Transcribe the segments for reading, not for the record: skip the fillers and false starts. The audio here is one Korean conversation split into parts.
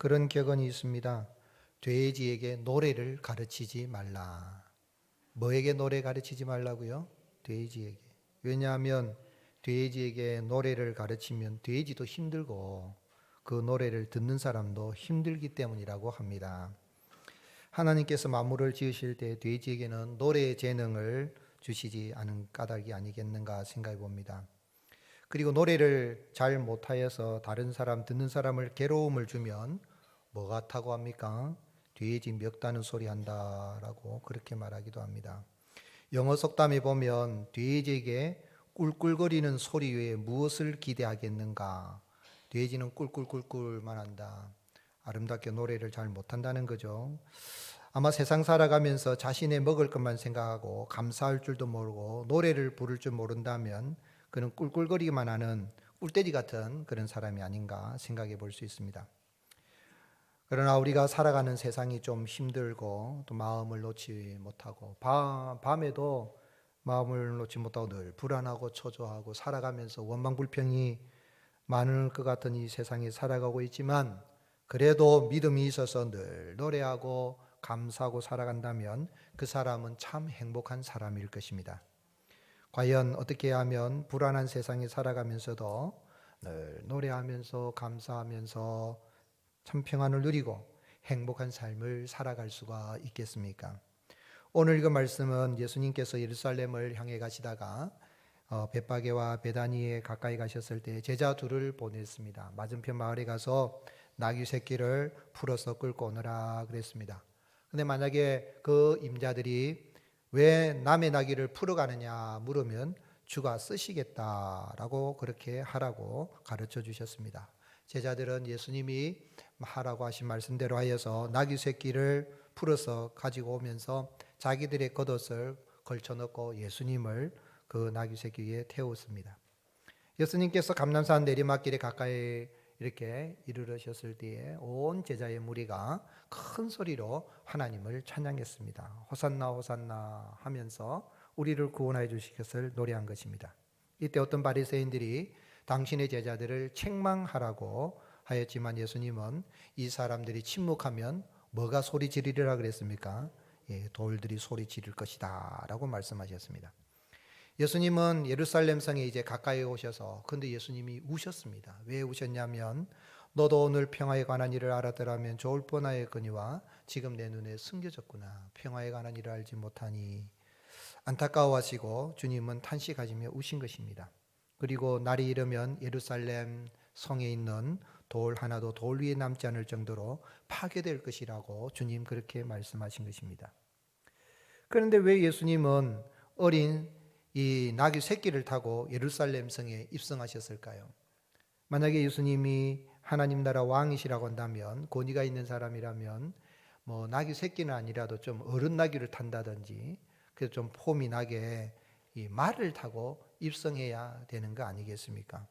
그런 격언이 있습니다. 돼지에게 노래를 가르치지 말라. 뭐에게 노래 가르치지 말라고요? 돼지에게. 왜냐하면 돼지에게 노래를 가르치면 돼지도 힘들고 그 노래를 듣는 사람도 힘들기 때문이라고 합니다. 하나님께서 만물을 지으실 때 돼지에게는 노래의 재능을 주시지 않은 까닭이 아니겠는가 생각해 봅니다. 그리고 노래를 잘 못하여서 다른 사람, 듣는 사람을 괴로움을 주면 뭐 같다고 합니까? 돼지 멱다는 소리 한다라고 그렇게 말하기도 합니다. 영어 속담에 보면 돼지에게 꿀꿀거리는 소리 외에 무엇을 기대하겠는가? 돼지는 꿀꿀꿀꿀만 한다. 아름답게 노래를 잘 못한다는 거죠. 아마 세상 살아가면서 자신의 먹을 것만 생각하고 감사할 줄도 모르고 노래를 부를 줄 모른다면 그는 꿀꿀거리기만 하는 꿀돼지 같은 그런 사람이 아닌가 생각해 볼 수 있습니다. 그러나 우리가 살아가는 세상이 좀 힘들고 또 마음을 놓지 못하고 밤에도 마음을 놓지 못하고 늘 불안하고 초조하고 살아가면서 원망불평이 많을 것 같은 이 세상에 살아가고 있지만 그래도 믿음이 있어서 늘 노래하고 감사하고 살아간다면 그 사람은 참 행복한 사람일 것입니다. 과연 어떻게 하면 불안한 세상에 살아가면서도 늘 노래하면서 감사하면서 참 평안을 누리고 행복한 삶을 살아갈 수가 있겠습니까? 오늘 그 말씀은 예수님께서 예루살렘을 향해 가시다가 벳바게와 베다니에 가까이 가셨을 때 제자 둘을 보냈습니다. 맞은편 마을에 가서 나귀 새끼를 풀어서 끌고 오너라 그랬습니다. 근데 만약에 그 임자들이 왜 남의 나귀를 풀어가느냐 물으면 주가 쓰시겠다라고 그렇게 하라고 가르쳐 주셨습니다. 제자들은 예수님이 하라고 하신 말씀대로 하여서 나귀 새끼를 풀어서 가지고 오면서 자기들의 겉옷을 걸쳐놓고 예수님을 그 나귀 새끼 위에 태웠습니다. 예수님께서 감람산 내리막길에 가까이 이렇게 이르르셨을 때에 온 제자의 무리가 큰 소리로 하나님을 찬양했습니다. 호산나 호산나 하면서 우리를 구원하여 주실 것을 노래한 것입니다. 이때 어떤 바리새인들이 당신의 제자들을 책망하라고 하였지만 예수님은 이 사람들이 침묵하면 뭐가 소리 지르리라 그랬습니까? 돌들이 소리 지를 것이다 라고 말씀하셨습니다. 예수님은 예루살렘 성에 이제 가까이 오셔서 근데 예수님이 우셨습니다. 왜 우셨냐면 너도 오늘 평화에 관한 일을 알았더라면 좋을 뻔하였거니와 지금 내 눈에 숨겨졌구나. 평화에 관한 일을 알지 못하니 안타까워하시고 주님은 탄식하시며 우신 것입니다. 그리고 날이 이르면 예루살렘 성에 있는 돌 하나도 돌 위에 남지 않을 정도로 파괴될 것이라고 주님 그렇게 말씀하신 것입니다. 그런데 왜 예수님은 어린 이 나귀 새끼를 타고 예루살렘 성에 입성하셨을까요? 만약에 예수님이 하나님 나라 왕이시라고 한다면 권위가 있는 사람이라면 뭐 나귀 새끼는 아니라도 좀 어른 나귀를 탄다든지 그래서 좀 폼이 나게 이 말을 타고 입성해야 되는 거 아니겠습니까?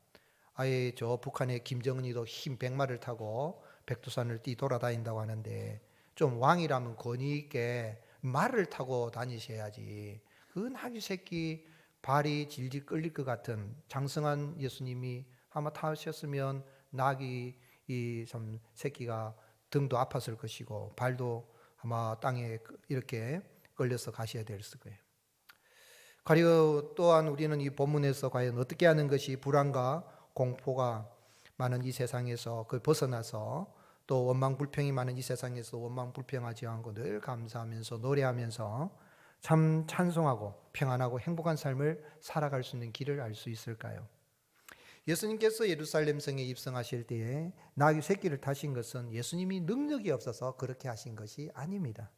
아예 저 북한의 김정은이도 흰 백마를 타고 백두산을 뛰 돌아다닌다고 하는데 좀 왕이라면 권위 있게 말을 타고 다니셔야지. 그 나귀 새끼 발이 질질 끌릴 것 같은 장성한 예수님이 아마 타셨으면 나귀 이 참 새끼가 등도 아팠을 것이고 발도 아마 땅에 이렇게 걸려서 가셔야 됐을 거예요. 그리고 또한 우리는 이 본문에서 과연 어떻게 하는 것이 불안과 공포가 많은 이 세상에서 그 벗어나서 또 원망불평이 많은 이 세상에서 원망불평하지 않고 늘 감사하면서 노래하면서 참 찬송하고 평안하고 행복한 삶을 살아갈 수 있는 길을 알 수 있을까요? 예수님께서 예루살렘 성에 입성하실 때에 나귀 새끼를 타신 것은 예수님이 능력이 없어서 그렇게 하신 것이 아닙니다.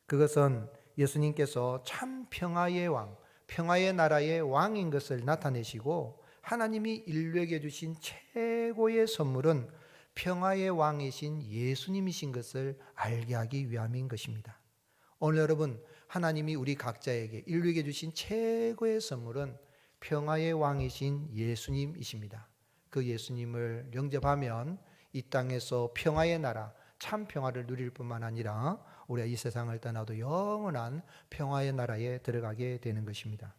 그것은 예수님께서 참 평화의 왕, 평화의 나라의 왕인 것을 나타내시고 하나님이 인류에게 주신 최고의 선물은 평화의 왕이신 예수님이신 것을 알게 하기 위함인 것입니다. 오늘 여러분, 하나님이 우리 각자에게 인류에게 주신 최고의 선물은 평화의 왕이신 예수님이십니다. 그 예수님을 영접하면 이 땅에서 평화의 나라, 참 평화를 누릴 뿐만 아니라 우리가 이 세상을 떠나도 영원한 평화의 나라에 들어가게 되는 것입니다.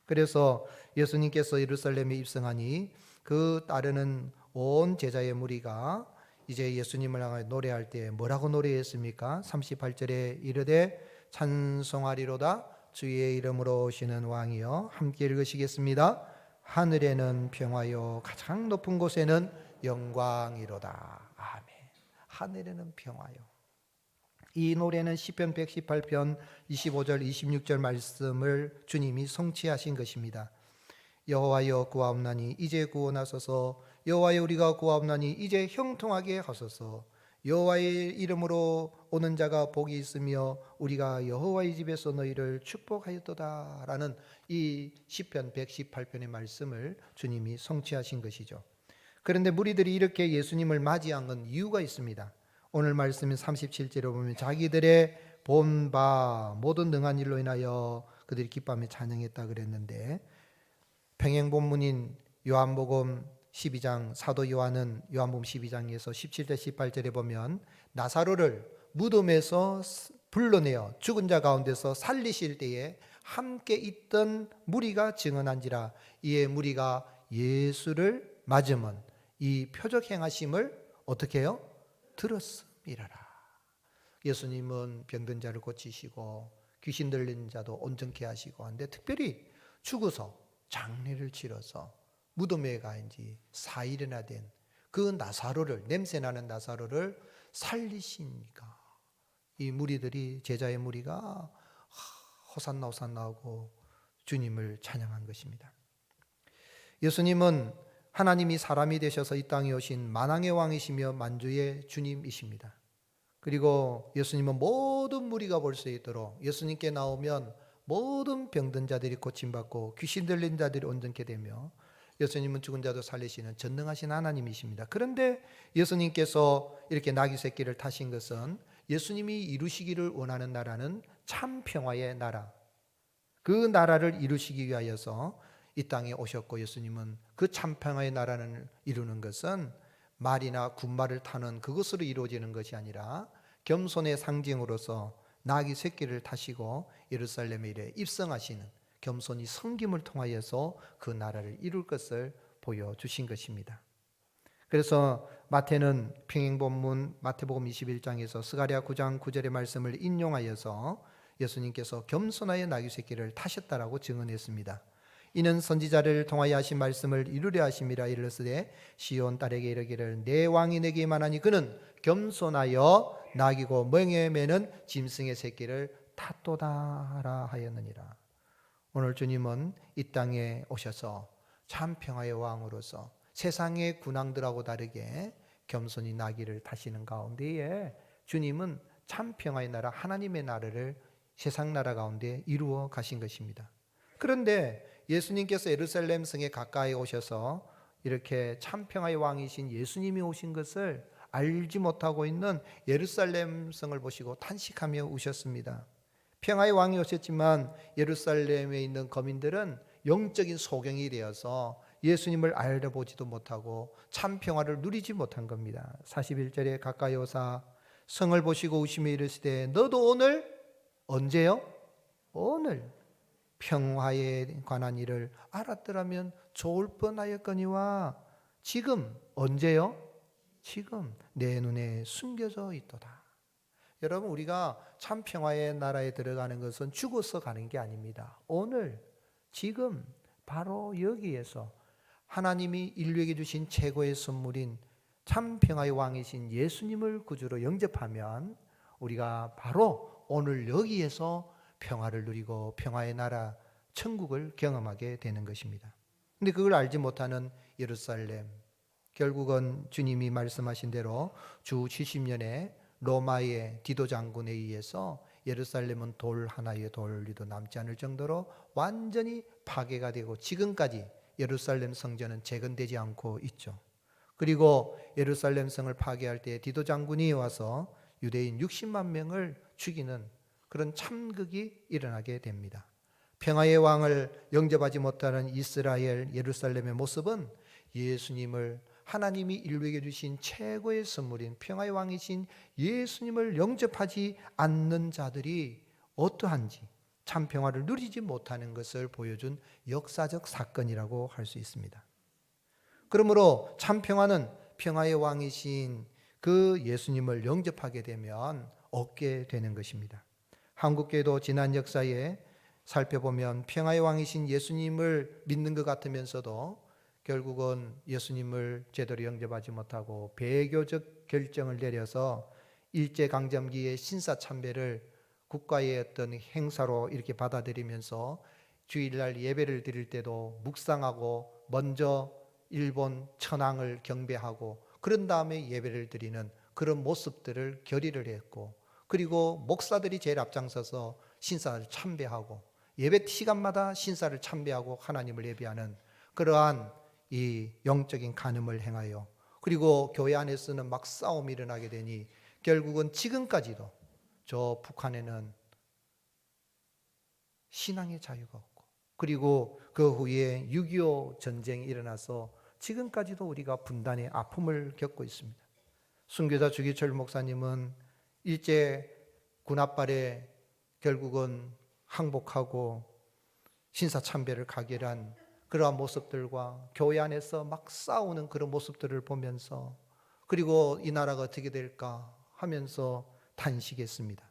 그래서 예수님께서 예루살렘에 입성하니 그 따르는 온 제자의 무리가 이제 예수님을 향하여 노래할 때 뭐라고 노래했습니까? 38절에 이르되 찬송하리로다 주의 이름으로 오시는 왕이여. 함께 읽으시겠습니다. 하늘에는 평화요 가장 높은 곳에는 영광이로다. 아멘. 하늘에는 평화요. 이 노래는 시편 118편 25절 26절 말씀을 주님이 성취하신 것입니다. 여호와여 구하옵나니 이제 구원하소서. 여호와여 우리가 구하옵나니 이제 형통하게 하소서. 여호와의 이름으로 오는 자가 복이 있으며 우리가 여호와의 집에서 너희를 축복하였도다 라는 이 시편 118편의 말씀을 주님이 성취하신 것이죠. 그런데 무리들이 이렇게 예수님을 맞이한 건 이유가 있습니다. 오늘 말씀인 37절에 보면 자기들의 본 모든 능한 일로 인하여 그들이 기뻐하며 찬양했다 그랬는데, 평행본문인 요한복음 12장 사도 요한은 요한복음 12장에서 17절 18절에 보면 나사로를 무덤에서 불러내어 죽은 자 가운데서 살리실 때에 함께 있던 무리가 증언한지라. 이에 무리가 예수를 맞으면 이 표적 행하심을 어떻게 해요? 들었음이라라. 예수님은 병든 자를 고치시고 귀신 들린 자도 온전케 하시고 한데, 특별히 죽어서 장례를 치러서 무덤에 가 지 4일이나 된 그 나사로를, 냄새나는 나사로를 살리시니까 이 무리들이, 제자의 무리가 호산나 호산나 하고 주님을 찬양한 것입니다. 예수님은 하나님이 사람이 되셔서 이 땅에 오신 만왕의 왕이시며 만주의 주님이십니다. 그리고 예수님은 모든 무리가 볼 수 있도록 예수님께 나오면 모든 병든 자들이 고침받고 귀신 들린 자들이 온전케 되며, 예수님은 죽은 자도 살리시는 전능하신 하나님이십니다. 그런데 예수님께서 이렇게 나귀 새끼를 타신 것은 예수님이 이루시기를 원하는 나라는 참 평화의 나라, 그 나라를 이루시기 위하여서 이 땅에 오셨고, 예수님은 그 참 평화의 나라를 이루는 것은 말이나 군말을 타는 그것으로 이루어지는 것이 아니라 겸손의 상징으로서 나귀 새끼를 타시고 예루살렘에 이르러 입성하시는 겸손히 섬김을 통하여서 그 나라를 이룰 것을 보여주신 것입니다. 그래서 마태는 평행본문 마태복음 21장에서 스가랴 9장 9절의 말씀을 인용하여서 예수님께서 겸손하여 나귀 새끼를 타셨다라고 증언했습니다. 이는 선지자를 통하여 하신 말씀을 이루려 하심이라. 이르시되 시온 딸에게 이르기를 내 왕이 내게 임하나니 그는 겸손하여 나귀고 멍에 매는 짐승의 새끼를 탔도다라 하였느니라. 오늘 주님은 이 땅에 오셔서 참 평화의 왕으로서 세상의 군왕들하고 다르게 겸손히 나귀를 타시는 가운데에 주님은 참 평화의 나라, 하나님의 나라를 세상 나라 가운데 이루어 가신 것입니다. 그런데 예수님께서 예루살렘 성에 가까이 오셔서 이렇게 참 평화의 왕이신 예수님이 오신 것을 알지 못하고 있는 예루살렘 성을 보시고 탄식하며 우셨습니다. 평화의 왕이 오셨지만 예루살렘에 있는 거민들은 영적인 소경이 되어서 예수님을 알아보지도 못하고 참 평화를 누리지 못한 겁니다. 41절에 가까이 오사 성을 보시고 우시며 이르시되 너도 오늘, 언제요? 오늘 평화에 관한 일을 알았더라면 좋을 뻔하였거니와 지금, 언제요? 지금 내 눈에 숨겨져 있도다. 여러분, 우리가 참 평화의 나라에 들어가는 것은 죽어서 가는 게 아닙니다. 오늘, 지금, 바로 여기에서 하나님이 인류에게 주신 최고의 선물인 참 평화의 왕이신 예수님을 구주로 영접하면 우리가 바로 오늘 여기에서 평화를 누리고 평화의 나라, 천국을 경험하게 되는 것입니다. 그런데 그걸 알지 못하는 예루살렘, 결국은 주님이 말씀하신 대로 주 70년에 로마의 디도 장군에 의해서 예루살렘은 돌 하나의 돌리도 남지 않을 정도로 완전히 파괴가 되고 지금까지 예루살렘 성전은 재건되지 않고 있죠. 그리고 예루살렘 성을 파괴할 때 디도 장군이 와서 유대인 60만 명을 죽이는 그런 참극이 일어나게 됩니다. 평화의 왕을 영접하지 못하는 이스라엘 예루살렘의 모습은 예수님을, 하나님이 인류에게 주신 최고의 선물인 평화의 왕이신 예수님을 영접하지 않는 자들이 어떠한지, 참 평화를 누리지 못하는 것을 보여준 역사적 사건이라고 할 수 있습니다. 그러므로 참 평화는 평화의 왕이신 그 예수님을 영접하게 되면 얻게 되는 것입니다. 한국교회도 지난 역사에 살펴보면 평화의 왕이신 예수님을 믿는 것 같으면서도 결국은 예수님을 제대로 영접하지 못하고 배교적 결정을 내려서 일제강점기의 신사참배를 국가의 어떤 행사로 이렇게 받아들이면서 주일날 예배를 드릴 때도 묵상하고 먼저 일본 천황을 경배하고 그런 다음에 예배를 드리는 그런 모습들을 결의를 했고, 그리고 목사들이 제일 앞장서서 신사를 참배하고 예배 시간마다 신사를 참배하고 하나님을 예배하는 그러한 이 영적인 간음을 행하여, 그리고 교회 안에서는 막 싸움이 일어나게 되니 결국은 지금까지도 저 북한에는 신앙의 자유가 없고, 그리고 그 후에 6.25 전쟁이 일어나서 지금까지도 우리가 분단의 아픔을 겪고 있습니다. 순교자 주기철 목사님은 일제 군합발에 결국은 항복하고 신사참배를 가결한 그러한 모습들과 교회 안에서 막 싸우는 그런 모습들을 보면서, 그리고 이 나라가 어떻게 될까 하면서 탄식했습니다.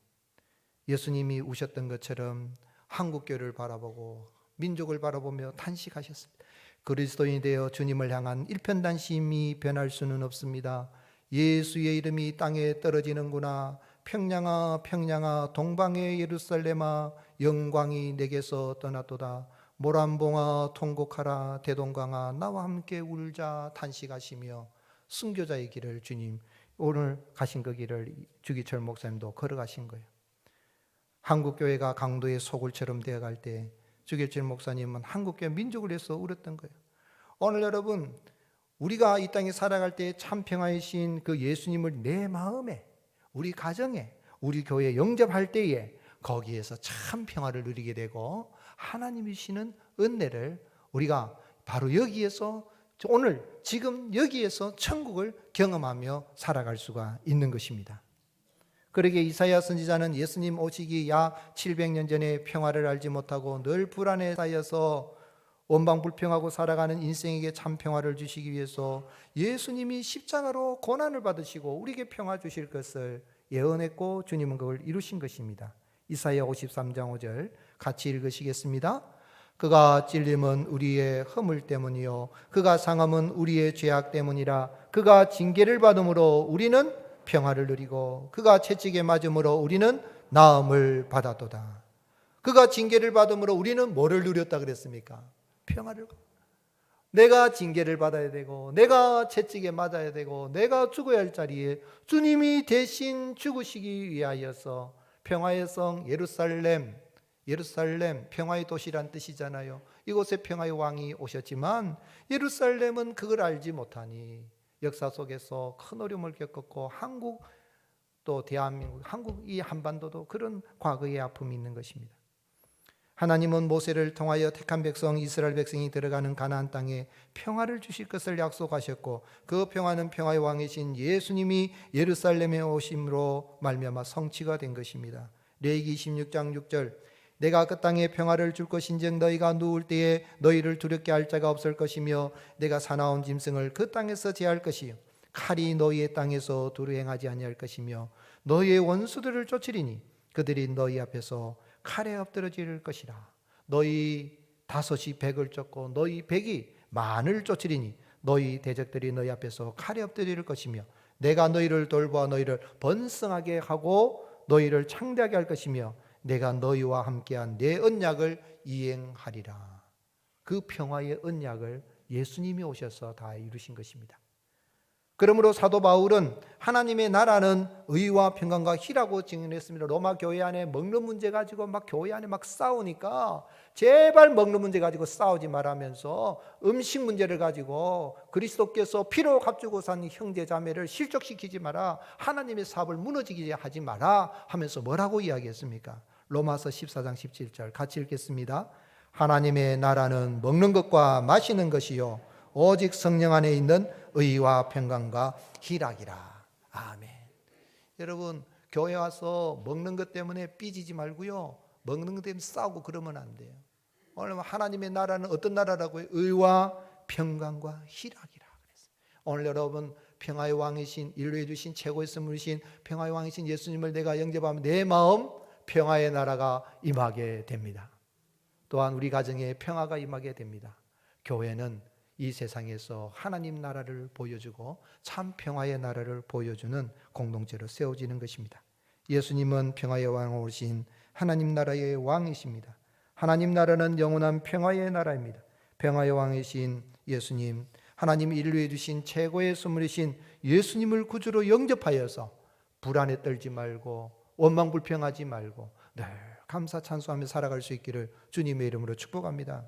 예수님이 우셨던 것처럼 한국교회를 바라보고 민족을 바라보며 탄식하셨습니다. 그리스도인이 되어 주님을 향한 일편단심이 변할 수는 없습니다. 예수의 이름이 땅에 떨어지는구나. 평양아 평양아 동방의 예루살렘아 영광이 내게서 떠났도다. 모란봉아 통곡하라. 대동강아 나와 함께 울자. 탄식하시며 순교자의 길을 주님 오늘 가신 그 길을 주기철 목사님도 걸어가신 거예요. 한국교회가 강도의 소굴처럼 되어갈 때 주기철 목사님은 한국교회 민족을 위해서 울었던 거예요. 오늘 여러분, 우리가 이 땅에 살아갈 때 참 평화이신 그 예수님을 내 마음에, 우리 가정에, 우리 교회에 영접할 때에 거기에서 참 평화를 누리게 되고 하나님이 주시는 은혜를 우리가 바로 여기에서 오늘 지금 여기에서 천국을 경험하며 살아갈 수가 있는 것입니다. 그러게 이사야 선지자는 예수님 오시기 약 700년 전에 평화를 알지 못하고 늘 불안에 쌓여서 원방불평하고 살아가는 인생에게 참 평화를 주시기 위해서 예수님이 십자가로 고난을 받으시고 우리에게 평화 주실 것을 예언했고 주님은 그걸 이루신 것입니다. 이사야 53장 5절 같이 읽으시겠습니다. 그가 찔림은 우리의 허물 때문이요 그가 상함은 우리의 죄악 때문이라. 그가 징계를 받음으로 우리는 평화를 누리고 그가 채찍에 맞음으로 우리는 나음을 받았도다. 그가 징계를 받음으로 우리는 뭐를 누렸다 그랬습니까? 평화를. 내가 징계를 받아야 되고 내가 채찍에 맞아야 되고 내가 죽어야 할 자리에 주님이 대신 죽으시기 위하여서 평화의 성 예루살렘, 예루살렘 평화의 도시란 뜻이잖아요. 이곳에 평화의 왕이 오셨지만 예루살렘은 그걸 알지 못하니 역사 속에서 큰 어려움을 겪었고 한국 또 대한민국, 한국 이 한반도도 그런 과거의 아픔이 있는 것입니다. 하나님은 모세를 통하여 택한 백성 이스라엘 백성이 들어가는 가나안 땅에 평화를 주실 것을 약속하셨고 그 평화는 평화의 왕이신 예수님이 예루살렘에 오심으로 말미암아 성취가 된 것입니다. 레위기 26장 6절 내가 그 땅에 평화를 줄 것인즉 너희가 누울 때에 너희를 두렵게 할 자가 없을 것이며 내가 사나운 짐승을 그 땅에서 제할 것이요 칼이 너희의 땅에서 두루 행하지 아니할 것이며 너희의 원수들을 쫓으리니 그들이 너희 앞에서 칼에 엎드러질 것이라. 너희 5이 100을 쫓고 너희 100이 만을 쫓으리니 너희 대적들이 너희 앞에서 칼에 엎드릴 것이며 내가 너희를 돌보아 너희를 번성하게 하고 너희를 창대하게 할 것이며 내가 너희와 함께한 내 언약을 이행하리라. 그 평화의 언약을 예수님이 오셔서 다 이루신 것입니다. 그러므로 사도 바울은 하나님의 나라는 의와 평강과 희라고 증언했습니다. 로마 교회 안에 먹는 문제 가지고 막 교회 안에 막 싸우니까 제발 먹는 문제 가지고 싸우지 말라면서 음식 문제를 가지고 그리스도께서 피로 값주고 산 형제 자매를 실족시키지 마라. 하나님의 사업을 무너지게 하지 마라 하면서 뭐라고 이야기했습니까? 로마서 14장 17절 같이 읽겠습니다. 하나님의 나라는 먹는 것과 마시는 것이요 오직 성령 안에 있는 의와 평강과 희락이라. 아멘. 여러분 교회 와서 먹는 것 때문에 삐지지 말고요. 먹는 것 때문에 싸우고 그러면 안 돼요. 오늘 하나님의 나라는 어떤 나라라고요? 의와 평강과 희락이라 그랬어요. 오늘 여러분 평화의 왕이신, 인류에 주신 최고의 선물이신 평화의 왕이신 예수님을 내가 영접하면 내 마음 평화의 나라가 임하게 됩니다. 또한 우리 가정에 평화가 임하게 됩니다. 교회는 이 세상에서 하나님 나라를 보여주고 참 평화의 나라를 보여주는 공동체로 세워지는 것입니다. 예수님은 평화의 왕이신 하나님 나라의 왕이십니다. 하나님 나라는 영원한 평화의 나라입니다. 평화의 왕이신 예수님, 하나님이 인류에 주신 최고의 선물이신 예수님을 구주로 영접하여서 불안에 떨지 말고 원망불평하지 말고 늘 감사 찬송하며 살아갈 수 있기를 주님의 이름으로 축복합니다.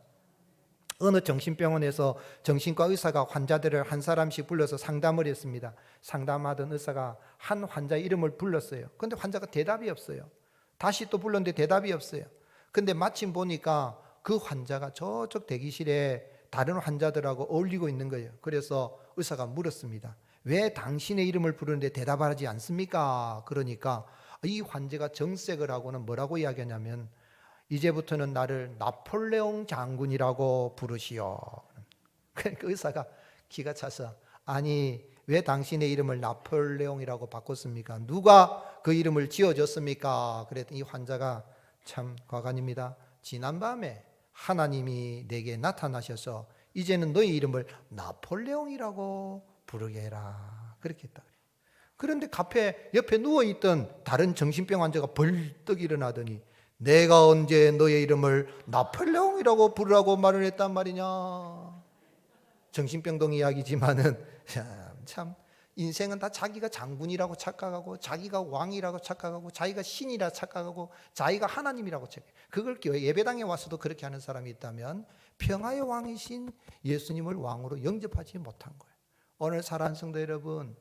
어느 정신병원에서 정신과 의사가 환자들을 한 사람씩 불러서 상담을 했습니다. 상담하던 의사가 한 환자의 이름을 불렀어요. 그런데 환자가 대답이 없어요. 다시 또 불렀는데 대답이 없어요. 근데 마침 보니까 그 환자가 저쪽 대기실에 다른 환자들하고 어울리고 있는 거예요. 그래서 의사가 물었습니다. 왜 당신의 이름을 부르는데 대답하지 않습니까? 그러니까 이 환자가 정색을 하고는 뭐라고 이야기하냐면 이제부터는 나를 나폴레옹 장군이라고 부르시오. 그러니까 의사가 기가 차서 아니 왜 당신의 이름을 나폴레옹이라고 바꿨습니까? 누가 그 이름을 지어줬습니까? 그랬더니 이 환자가 참 과관입니다. 지난밤에 하나님이 내게 나타나셔서 이제는 너의 이름을 나폴레옹이라고 부르게 해라. 그렇게 했다. 그런데 카페 옆에 누워있던 다른 정신병 환자가 벌떡 일어나더니 내가 언제 너의 이름을 나폴레옹이라고 부르라고 말을 했단 말이냐. 정신병동 이야기지만은 참 인생은 다 자기가 장군이라고 착각하고 자기가 왕이라고 착각하고 자기가 신이라 착각하고 자기가 하나님이라고 착각해. 그걸 예배당에 와서도 그렇게 하는 사람이 있다면 평화의 왕이신 예수님을 왕으로 영접하지 못한 거예요. 오늘 사랑하는 성도 여러분,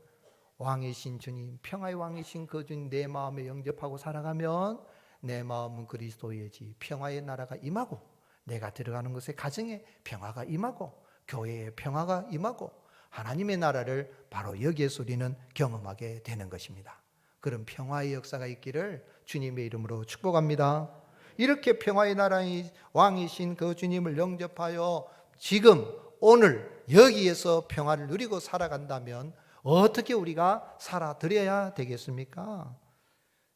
왕이신 주님, 평화의 왕이신 그 주님 내 마음에 영접하고 살아가면 내 마음은 그리스도의지 평화의 나라가 임하고 내가 들어가는 곳에 가정에 평화가 임하고 교회에 평화가 임하고 하나님의 나라를 바로 여기에서 우리는 경험하게 되는 것입니다. 그런 평화의 역사가 있기를 주님의 이름으로 축복합니다. 이렇게 평화의 나라의 왕이신 그 주님을 영접하여 지금 오늘 여기에서 평화를 누리고 살아간다면 어떻게 우리가 살아드려야 되겠습니까?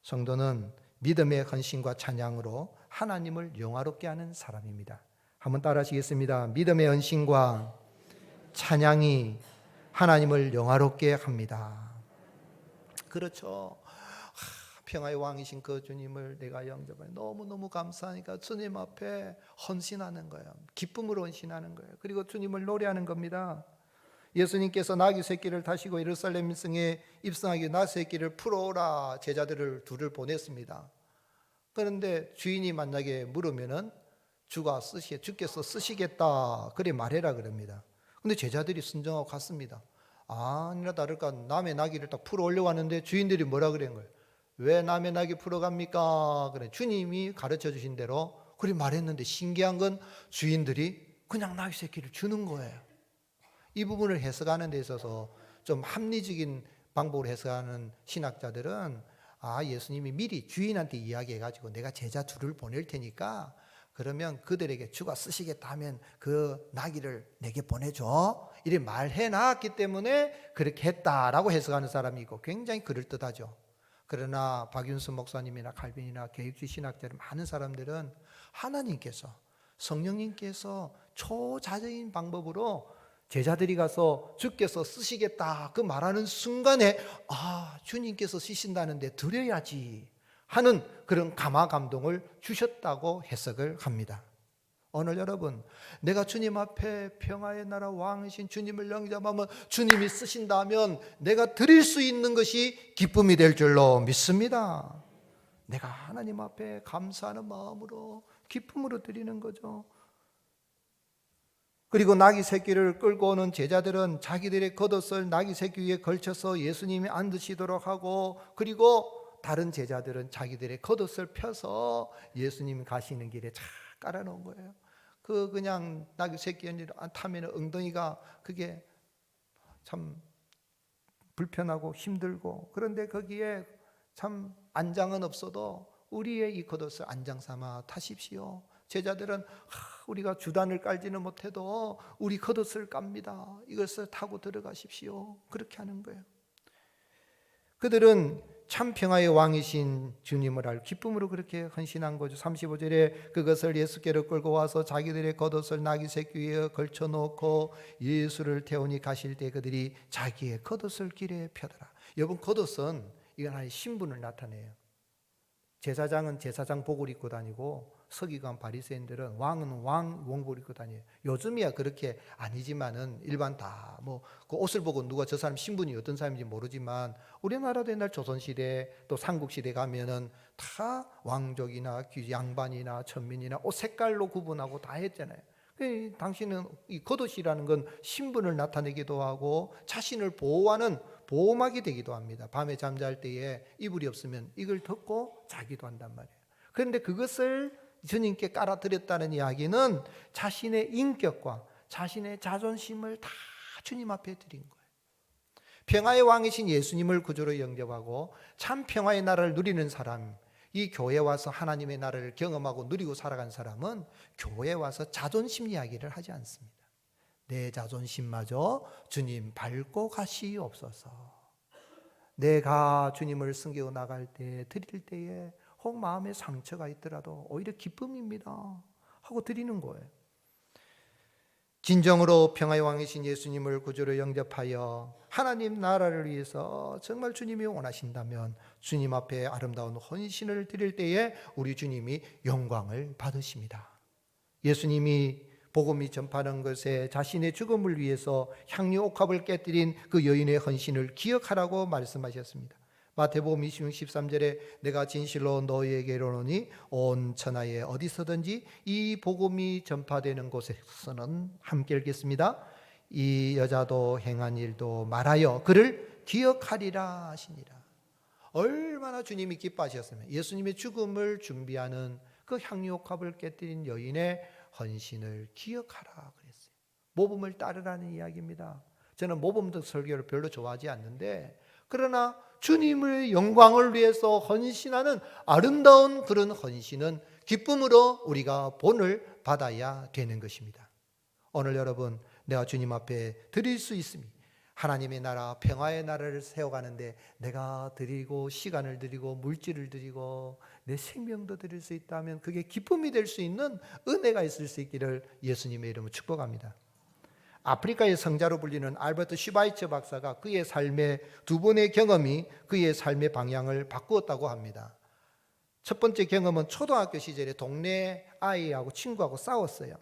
성도는 믿음의 헌신과 찬양으로 하나님을 영화롭게 하는 사람입니다. 한번 따라 하시겠습니다. 믿음의 헌신과 찬양이 하나님을 영화롭게 합니다. 그렇죠. 평화의 왕이신 그 주님을 내가 영접하니 너무너무 감사하니까 주님 앞에 헌신하는 거예요. 기쁨으로 헌신하는 거예요. 그리고 주님을 노래하는 겁니다. 예수님께서 나귀 새끼를 타시고 예루살렘 성에 입성하기 나귀 새끼를 풀어오라 제자들을 둘을 보냈습니다. 그런데 주인이 만약에 물으면은 주께서 쓰시겠다 그래 말해라 그럽니다. 근데 제자들이 순종하고 갔습니다. 아니나 다를까 남의 나귀를 딱 풀어 올려왔는데 주인들이 뭐라 그런 거예요? 왜 남의 나귀 풀어 갑니까? 그래 주님이 가르쳐 주신 대로 그리 말했는데 신기한 건 주인들이 그냥 나귀 새끼를 주는 거예요. 이 부분을 해석하는 데 있어서 좀 합리적인 방법으로 해석하는 신학자들은 예수님이 미리 주인한테 이야기해가지고 내가 제자 둘을 보낼 테니까 그러면 그들에게 주가 쓰시겠다 하면 그 나귀를 내게 보내줘 이렇게 말해놨기 때문에 그렇게 했다라고 해석하는 사람이 있고 굉장히 그럴듯하죠. 그러나 박윤수 목사님이나 칼빈이나 계획주의 신학자들 많은 사람들은 하나님께서 성령님께서 초자적인 방법으로 제자들이 가서 주께서 쓰시겠다 그 말하는 순간에 주님께서 쓰신다는데 드려야지 하는 그런 감화 감동을 주셨다고 해석을 합니다. 오늘 여러분 내가 주님 앞에 평화의 나라 왕이신 주님을 영접하면 주님이 쓰신다면 내가 드릴 수 있는 것이 기쁨이 될 줄로 믿습니다. 내가 하나님 앞에 감사하는 마음으로 기쁨으로 드리는 거죠. 그리고 나귀 새끼를 끌고 오는 제자들은 자기들의 겉옷을 나귀 새끼 위에 걸쳐서 예수님이 앉으시도록 하고 그리고 다른 제자들은 자기들의 겉옷을 펴서 예수님이 가시는 길에 착 깔아놓은 거예요. 그냥 나귀 새끼 타면 엉덩이가 그게 참 불편하고 힘들고 그런데 거기에 참 안장은 없어도 우리의 이 겉옷을 안장 삼아 타십시오. 제자들은 우리가 주단을 깔지는 못해도 우리 겉옷을 깝니다. 이것을 타고 들어가십시오. 그렇게 하는 거예요. 그들은 참 평화의 왕이신 주님을 알 기쁨으로 그렇게 헌신한 거죠. 35절에 그것을 예수께로 끌고 와서 자기들의 겉옷을 나귀 새끼 위에 걸쳐놓고 예수를 태우니 가실 때 그들이 자기의 겉옷을 길에 펴더라. 여러분, 겉옷은 이건 하나의 신분을 나타내요. 제사장은 제사장 복을 입고 다니고 서기관 바리새인들은 왕은 왕 원복을 입고 다녀요. 요즘이야 그렇게 아니지만은 일반 다 뭐 그 옷을 보고 누가 저 사람 신분이 어떤 사람인지 모르지만 우리나라도 옛날 조선시대 또 삼국시대 가면은 다 왕족이나 양반이나 천민이나 옷 색깔로 구분하고 다 했잖아요. 당신은 이 겉옷이라는 건 신분을 나타내기도 하고 자신을 보호하는 보호막이 되기도 합니다. 밤에 잠잘 때에 이불이 없으면 이걸 덮고 자기도 한단 말이에요. 그런데 그것을 주님께 깔아드렸다는 이야기는 자신의 인격과 자신의 자존심을 다 주님 앞에 드린 거예요. 평화의 왕이신 예수님을 구주로 영접하고 참 평화의 나라를 누리는 사람, 이 교회에 와서 하나님의 나라를 경험하고 누리고 살아간 사람은 교회에 와서 자존심 이야기를 하지 않습니다. 내 자존심마저 주님 밟고 가시옵소서. 내가 주님을 섬기고 나갈 때 드릴 때에 혹 마음에 상처가 있더라도 오히려 기쁨입니다 하고 드리는 거예요. 진정으로 평화의 왕이신 예수님을 구주로 영접하여 하나님 나라를 위해서 정말 주님이 원하신다면 주님 앞에 아름다운 헌신을 드릴 때에 우리 주님이 영광을 받으십니다. 예수님이 복음이 전파하는 것에 자신의 죽음을 위해서 향유 옥합을 깨뜨린 그 여인의 헌신을 기억하라고 말씀하셨습니다. 마태복음 26, 13절에 내가 진실로 너희에게 이르노니 온 천하에 어디서든지 이 복음이 전파되는 곳에서는 함께 읽겠습니다. 이 여자도 행한 일도 말하여 그를 기억하리라 하시니라. 얼마나 주님이 기뻐하셨으면 예수님의 죽음을 준비하는 그 향유옥합을 깨뜨린 여인의 헌신을 기억하라 그랬어요. 모범을 따르라는 이야기입니다. 저는 모범적 설교를 별로 좋아하지 않는데 그러나 주님의 영광을 위해서 헌신하는 아름다운 그런 헌신은 기쁨으로 우리가 본을 받아야 되는 것입니다. 오늘 여러분, 내가 주님 앞에 드릴 수 있습니다. 하나님의 나라, 평화의 나라를 세워가는데 내가 드리고 시간을 드리고 물질을 드리고 내 생명도 드릴 수 있다면 그게 기쁨이 될 수 있는 은혜가 있을 수 있기를 예수님의 이름으로 축복합니다. 아프리카의 성자로 불리는 알버트 슈바이처 박사가 그의 삶의 두 번의 경험이 그의 삶의 방향을 바꾸었다고 합니다. 첫 번째 경험은 초등학교 시절에 동네 아이하고 친구하고 싸웠어요.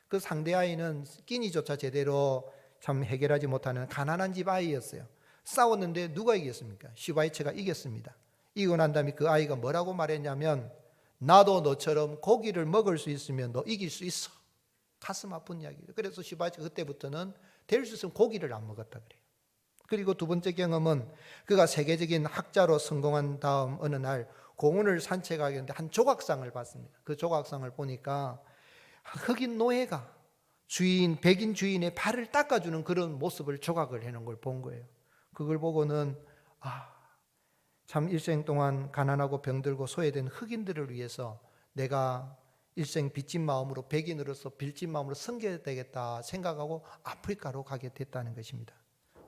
그 상대 아이는 끼니조차 제대로 참 해결하지 못하는 가난한 집 아이였어요. 싸웠는데 누가 이겼습니까? 슈바이처가 이겼습니다. 이기고 난 다음에 그 아이가 뭐라고 말했냐면 나도 너처럼 고기를 먹을 수 있으면 너 이길 수 있어. 가슴 아픈 이야기예요. 그래서 슈바이처가 그때부터는 될 수 있으면 고기를 안 먹었다 그래요. 그리고 두 번째 경험은 그가 세계적인 학자로 성공한 다음 어느 날 공원을 산책하겠는데 한 조각상을 봤습니다. 그 조각상을 보니까 흑인 노예가 백인 주인의 발을 닦아주는 그런 모습을 조각을 해놓은 걸 본 거예요. 그걸 보고는 참 일생 동안 가난하고 병들고 소외된 흑인들을 위해서 내가 일생 빚진 마음으로 백인으로서 빚진 마음으로 섬겨야 되겠다 생각하고 아프리카로 가게 됐다는 것입니다.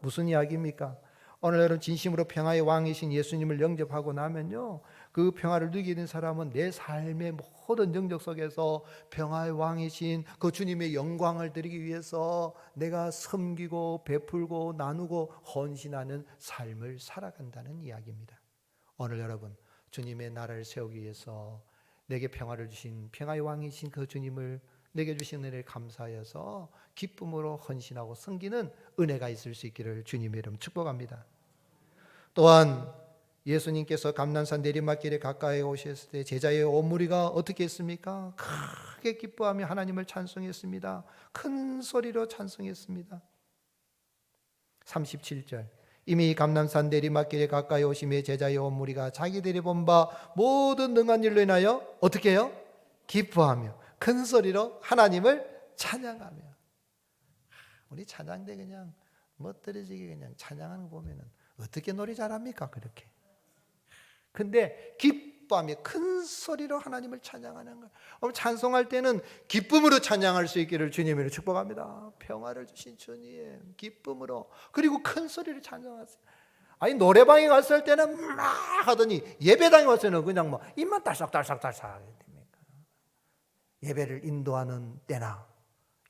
무슨 이야기입니까? 오늘 여러분 진심으로 평화의 왕이신 예수님을 영접하고 나면요, 그 평화를 누리는 사람은 내 삶의 모든 영역 속에서 평화의 왕이신 그 주님의 영광을 드리기 위해서 내가 섬기고 베풀고 나누고 헌신하는 삶을 살아간다는 이야기입니다. 오늘 여러분, 주님의 나라를 세우기 위해서 내게 평화를 주신 평화의 왕이신 그 주님을 내게 주신 은혜를 감사해서 기쁨으로 헌신하고 섬기는 은혜가 있을 수 있기를 주님의 이름 축복합니다. 또한 예수님께서 감난산 내리막길에 가까이 오셨을 때 제자의 온 무리가 어떻게 했습니까? 크게 기뻐하며 하나님을 찬송했습니다. 큰 소리로 찬송했습니다. 37절 이미 감난산 내리막길에 가까이 오심에 제자의 온 무리가 자기들이 본 바 모든 능한 일로 인하여 어떻게 해요? 기뻐하며 큰 소리로 하나님을 찬양하며. 우리 찬양대 그냥 멋들어지게 그냥 찬양하는 거 보면은 어떻게 노래 잘합니까? 그렇게. 근데 기뻐하며 큰 소리로 하나님을 찬양하는 거예요. 오늘 찬송할 때는 기쁨으로 찬양할 수 있기를 주님으로 축복합니다. 평화를 주신 주님, 기쁨으로, 그리고 큰 소리로 찬양하세요. 아니 노래방에 갔을 때는 막 하더니 예배당에 와서는 그냥 뭐 입만 딸싹딸싹딸싹 됩니까? 예배를 인도하는 때나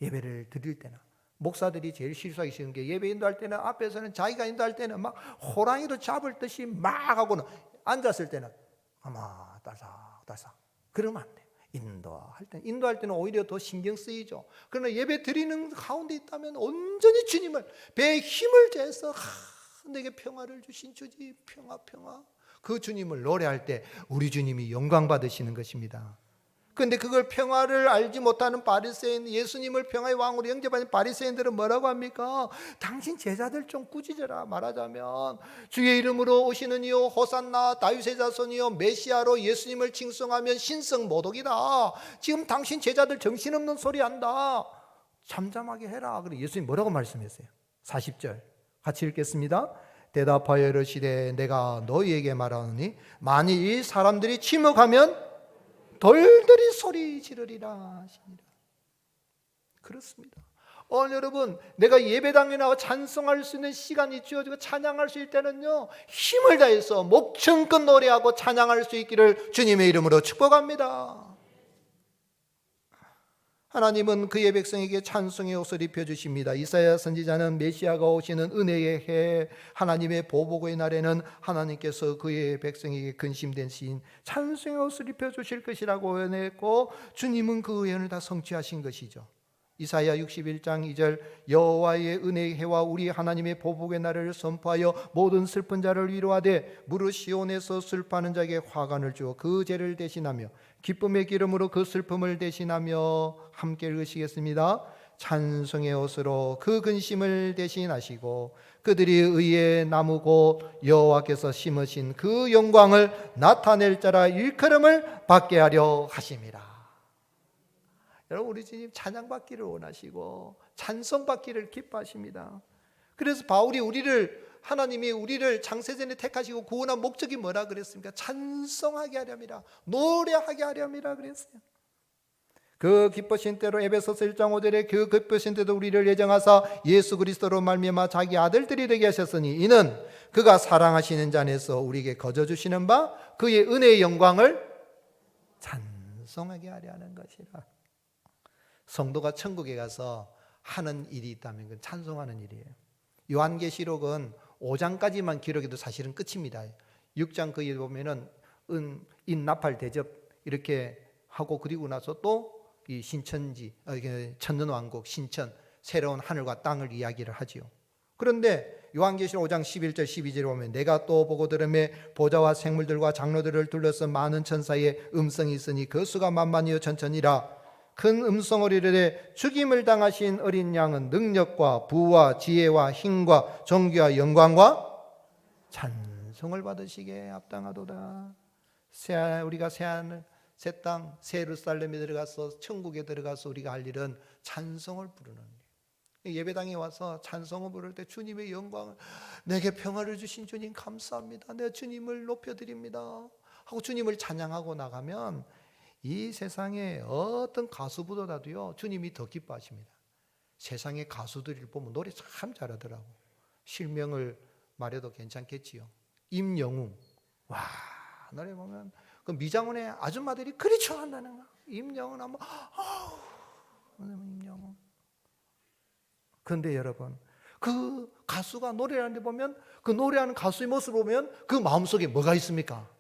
예배를 드릴 때나, 목사들이 제일 실수하기 쉬운 게 예배 인도할 때는 앞에서는 자기가 인도할 때는 막 호랑이도 잡을 듯이 막 하고는 앉았을 때는 아마 딸싹딸싹 그러면 안 돼요. 인도할 때는 오히려 더 신경 쓰이죠. 그러나 예배 드리는 가운데 있다면 온전히 주님을 배에 힘을 재서 내게 평화를 주신 주지, 평화 평화, 그 주님을 노래할 때 우리 주님이 영광 받으시는 것입니다. 그런데 그걸 평화를 알지 못하는 바리새인, 예수님을 평화의 왕으로 영접하는 바리새인들은 뭐라고 합니까? 당신 제자들 좀 꾸짖어라. 말하자면 주의 이름으로 오시는 이요 호산나 다윗의 자손이요 메시아로 예수님을 칭송하면 신성 모독이다. 지금 당신 제자들 정신없는 소리 한다. 잠잠하게 해라. 그래 예수님 뭐라고 말씀했어요? 40절 같이 읽겠습니다. 대답하여 이르시되 내가 너희에게 말하노니 만일 이 사람들이 침묵하면 돌들이 소리 지르리라 하십니다. 그렇습니다. 오늘 여러분, 내가 예배당에 나와 찬송할 수 있는 시간이 주어지고 찬양할 수 있을 때는요, 힘을 다해서 목청껏 노래하고 찬양할 수 있기를 주님의 이름으로 축복합니다. 하나님은 그의 백성에게 찬송의 옷을 입혀주십니다. 이사야 선지자는 메시아가 오시는 은혜의 해, 하나님의 보복의 날에는 하나님께서 그의 백성에게 근심되신 찬송의 옷을 입혀주실 것이라고 예언했고, 주님은 그 예언을 다 성취하신 것이죠. 이사야 61장 2절 여호와의 은혜의 해와 우리 하나님의 보복의 날을 선포하여 모든 슬픈 자를 위로하되 무릇 시온에서 슬퍼하는 자에게 화관을 주어 그 죄를 대신하며 기쁨의 기름으로 그 슬픔을 대신하며, 함께 읽으시겠습니다. 찬송의 옷으로 그 근심을 대신하시고 그들이 의의 나무고 여호와께서 심으신 그 영광을 나타낼 자라 일컬음을 받게 하려 하심이라. 여러분, 우리 주님 찬양받기를 원하시고 찬송받기를 기뻐하십니다. 그래서 바울이 하나님이 우리를 창세전에 택하시고 구원한 목적이 뭐라 그랬습니까? 찬송하게 하렵니다. 노래하게 하렵니다 그랬어요. 그 기쁘신 때로 에베소서 1장 5절에 그 기쁘신 때도 우리를 예정하사 예수 그리스도로 말미암아 자기 아들들이 되게 하셨으니 이는 그가 사랑하시는 자 안에서 우리에게 거저 주시는 바 그의 은혜의 영광을 찬송하게 하려 하는 것이라. 성도가 천국에 가서 하는 일이 있다면 그건 찬송하는 일이에요. 요한계시록은 5장까지만 기록해도 사실은 끝입니다. 6장 거기에 보면은 인나팔 대접 이렇게 하고, 그리고 나서 또 이 신천지, 천년왕국, 신천, 새로운 하늘과 땅을 이야기를 하지요. 그런데 요한계시록 5장 11절 12절에 보면 내가 또 보고 들음에 보좌와 생물들과 장로들을 둘러서 많은 천사의 음성이 있으니 그 수가 만만이요 천천이라. 큰 음성을 이르되 죽임을 당하신 어린 양은 능력과 부와 지혜와 힘과 존귀와 영광과 찬송을 받으시게 합당하도다. 우리가 새 땅, 새 예루살렘에 들어가서 천국에 들어가서 우리가 할 일은 찬송을 부르는 일. 예배당에 와서 찬송을 부를 때 주님의 영광을, 내게 평화를 주신 주님 감사합니다, 내가 주님을 높여드립니다 하고 주님을 찬양하고 나가면 이 세상에 어떤 가수보다도요 주님이 더 기뻐하십니다. 세상의 가수들을 보면 노래 참 잘하더라고. 실명을 말해도 괜찮겠지요. 임영웅, 와, 노래 보면 그 미장원의 아줌마들이 그리 좋아한다는 거야. 임영웅 하면 임영웅. 그런데 여러분, 그 가수가 노래하는데 보면, 그 노래하는 가수의 모습을 보면 그 마음속에 뭐가 있습니까?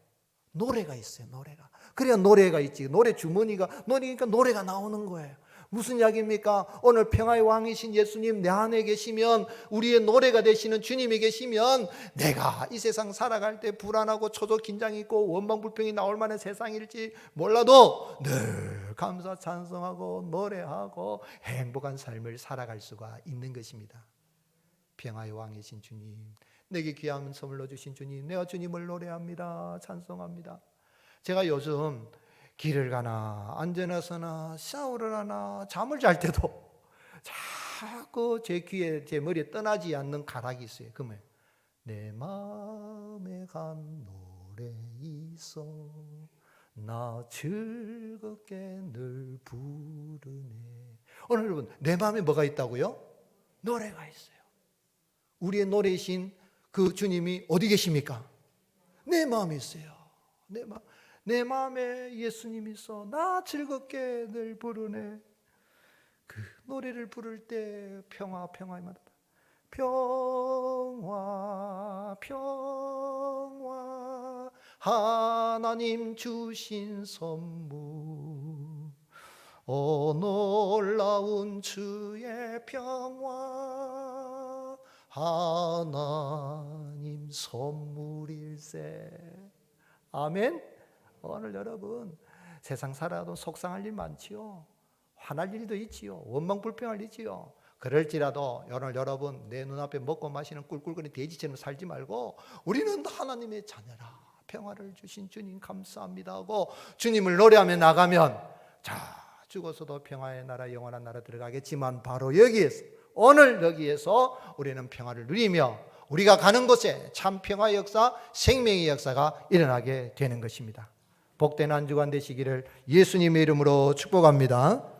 노래가 있어요. 노래가. 그래야 노래가 있지. 노래 주머니가, 노래니까 노래가 나오는 거예요. 무슨 이야기입니까? 오늘 평화의 왕이신 예수님 내 안에 계시면, 우리의 노래가 되시는 주님이 계시면, 내가 이 세상 살아갈 때 불안하고 초조 긴장이 있고 원망불평이 나올 만한 세상일지 몰라도 늘 감사 찬송하고 노래하고 행복한 삶을 살아갈 수가 있는 것입니다. 평화의 왕이신 주님, 내게 귀한 선물로 주신 주님, 내가 주님을 노래합니다. 찬송합니다. 제가 요즘 길을 가나 앉아나서나 샤워를 하나 잠을 잘 때도 자꾸 제 귀에, 제 머리에 떠나지 않는 가락이 있어요. 그러면 내 마음에 간 노래 있어 나 즐겁게 늘 부르네. 오늘 여러분 내 마음에 뭐가 있다고요? 노래가 있어요. 우리의 노래이신 그 주님이 어디 계십니까? 내 마음에 있어요. 내 마음에 예수님이 있어 나 즐겁게 늘 부르네. 그 노래를 부를 때 평화의 말이다. 평화 하나님 주신 선물 놀라운 주의 평화 하나님 선물일세. 아멘. 오늘 여러분 세상 살아도 속상할 일 많지요. 화날 일도 있지요. 원망 불평할 일이지요. 그럴지라도 오늘 여러분 내 눈앞에 먹고 마시는 꿀꿀거리는 돼지처럼 살지 말고 우리는 하나님의 자녀라. 평화를 주신 주님 감사합니다 하고 주님을 노래하며 나가면 자 죽어서도 평화의 나라 영원한 나라 들어가겠지만 바로 여기에서 오늘 여기에서 우리는 평화를 누리며 우리가 가는 곳에 참 평화의 역사 생명의 역사가 일어나게 되는 것입니다. 복된 한 주간 되시기를 예수님의 이름으로 축복합니다.